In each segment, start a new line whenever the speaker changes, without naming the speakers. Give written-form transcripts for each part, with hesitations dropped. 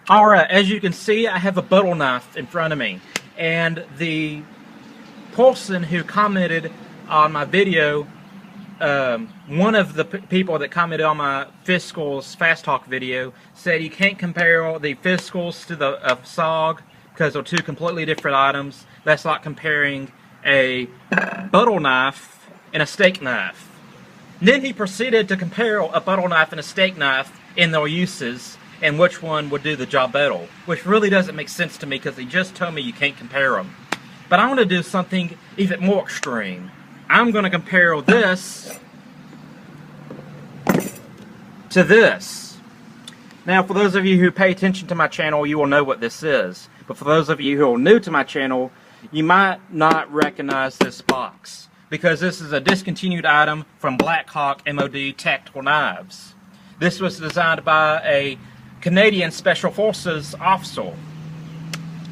Alright, as you can see, I have a butter knife in front of me. And the person who commented on my video, one of the people that commented on my Fiscals Fast Talk video said you can't compare the Fiscals to the SOG because they're two completely different items. That's like comparing a butter knife and a steak knife. And then he proceeded to compare a butter knife and a steak knife in their uses and which one would do the job better, which really doesn't make sense to me because he just told me you can't compare them. But I want to do something even more extreme. I'm going to compare this to this. Now, for those of you who pay attention to my channel, you will know what this is. But for those of you who are new to my channel, you might not recognize this box because this is a discontinued item from Black Hawk MOD Tactical Knives. This was designed by a Canadian Special Forces officer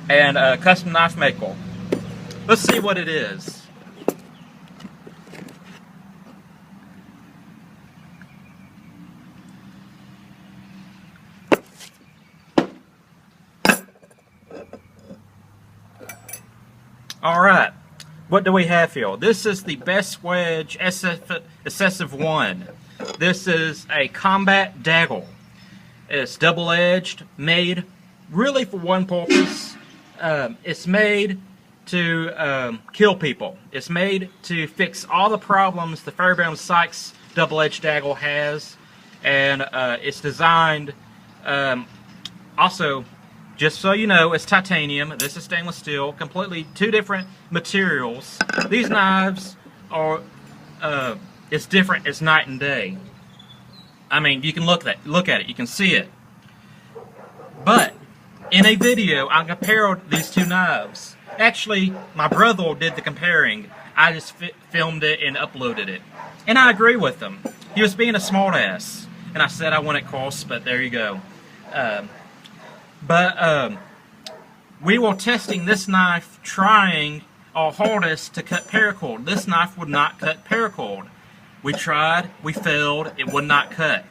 and a custom knife maker. Let's see what it is. Alright, what do we have here? This is the Best Wedge Excessive 1. This is a combat dagger. It's double-edged, made really for one purpose. It's made to kill people. It's made to fix all the problems the Fairbairn Sykes double-edged dagger has. And it's designed, also, just so you know, it's titanium. This is stainless steel. Completely two different materials. These knives are, it's different. It's night and day. I mean, you can look at it. You can see it. But in a video, I compared these two knives. Actually, my brother did the comparing. I just filmed it and uploaded it. And I agree with him. He was being a smartass. And I said I went at course, but there you go. We were testing this knife, trying our hardest to cut paracord. This knife would not cut paracord. We tried, we failed, it would not cut.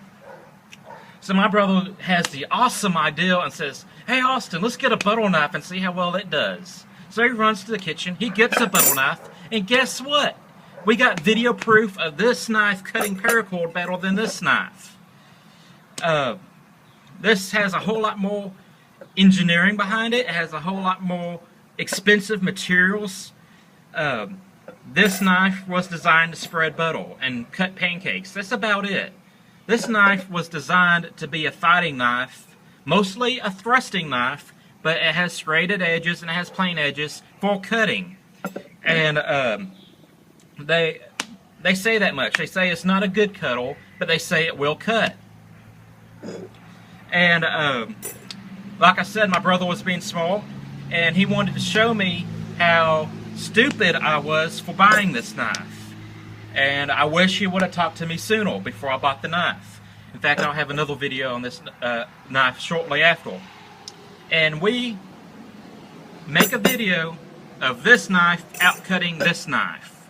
So my brother has the awesome idea and says, "Hey Austin, let's get a butter knife and see how well it does." So he runs to the kitchen, he gets a butter knife, and guess what? We got video proof of this knife cutting paracord better than this knife. This has a whole lot more engineering behind it. It has a whole lot more expensive materials. This knife was designed to spread butter and cut pancakes. That's about it. This knife was designed to be a fighting knife, mostly a thrusting knife, but it has serrated edges and it has plain edges for cutting. And they say that much. They say it's not a good cuttle, but they say it will cut. And like I said, my brother was being small, and he wanted to show me how stupid I was for buying this knife. And I wish he would have talked to me sooner before I bought the knife. In fact, I'll have another video on this knife shortly after. And we make a video of this knife outcutting this knife.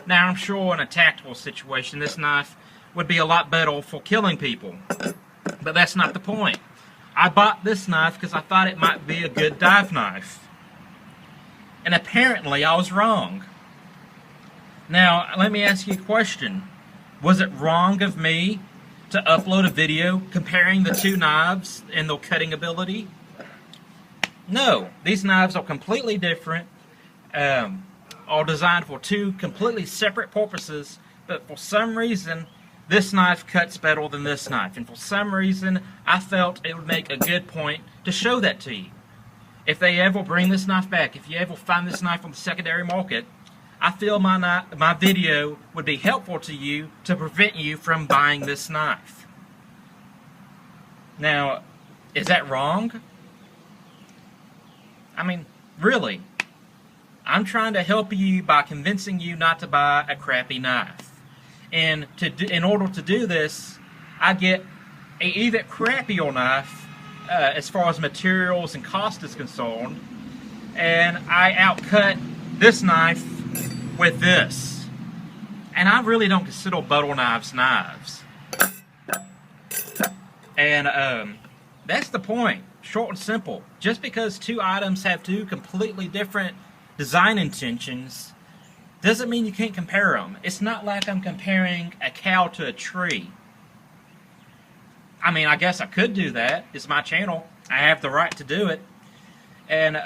Now, I'm sure in a tactical situation, this knife would be a lot better for killing people. But that's not the point. I bought this knife because I thought it might be a good dive knife. And apparently I was wrong. Now, let me ask you a question. Was it wrong of me to upload a video comparing the two knives and their cutting ability? No. These knives are completely different, are designed for two completely separate purposes, but for some reason, this knife cuts better than this knife, and for some reason, I felt it would make a good point to show that to you. If they ever bring this knife back, if you ever find this knife on the secondary market, I feel my video would be helpful to you to prevent you from buying this knife. Now, is that wrong? I mean, really? I'm trying to help you by convincing you not to buy a crappy knife. And in order to do this, I get an even crappier knife as far as materials and cost is concerned. And I outcut this knife with this. And I really don't consider butter knives knives. And That's the point. Short and simple. Just because two items have two completely different design intentions doesn't mean you can't compare them. It's not like I'm comparing a cow to a tree. I mean, I guess I could do that. It's my channel. I have the right to do it. And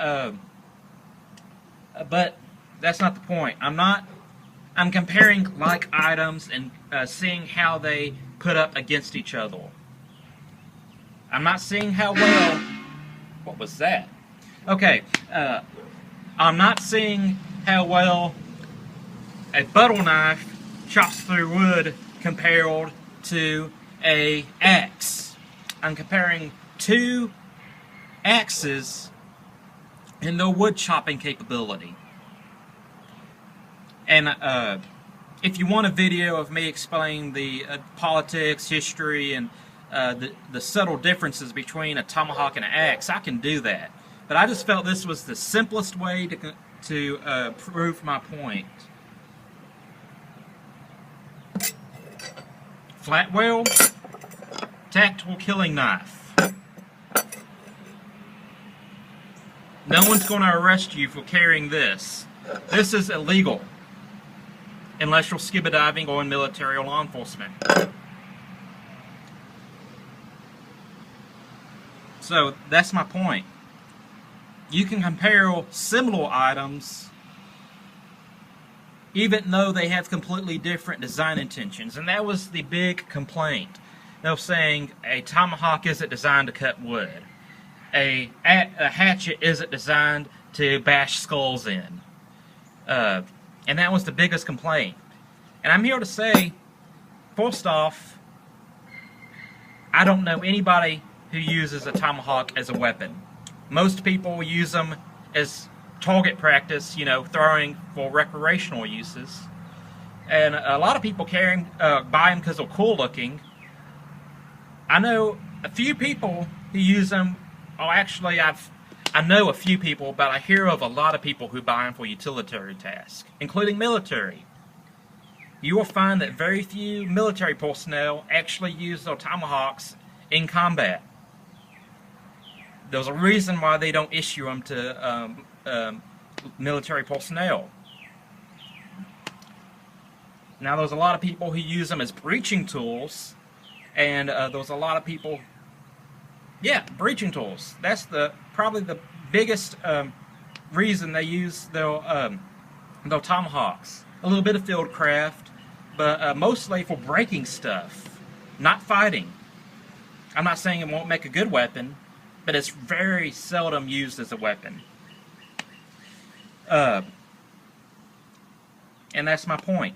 but that's not the point. I'm comparing like items and seeing how they put up against each other. I'm not seeing how well... What was that? Okay, I'm not seeing how well a butter knife chops through wood compared to a axe. I'm comparing two axes in their wood chopping capability. And if you want a video of me explaining the politics, history, and the subtle differences between a tomahawk and an axe, I can do that. But I just felt this was the simplest way to prove my point. Flatwell, tactical killing knife. No one's going to arrest you for carrying this. This is illegal unless you're scuba diving or in military or law enforcement. So that's my point. You can compare similar items even though they have completely different design intentions. And that was the big complaint. They were saying a tomahawk isn't designed to cut wood. A hatchet isn't designed to bash skulls in. And that was the biggest complaint. And I'm here to say, first off, I don't know anybody who uses a tomahawk as a weapon. Most people use them as target practice, you know, throwing for recreational uses. And a lot of people buy them because they're cool looking. I know a few people who use them. Oh, actually, I know a few people, but I hear of a lot of people who buy them for utilitarian tasks, including military. You will find that very few military personnel actually use their tomahawks in combat. There's a reason why they don't issue them to military personnel. Now, there's a lot of people who use them as breaching tools, and there's a lot of people... Yeah, breaching tools. That's probably the biggest reason they use their tomahawks. A little bit of fieldcraft, but mostly for breaking stuff, not fighting. I'm not saying it won't make a good weapon, but it's very seldom used as a weapon. And that's my point.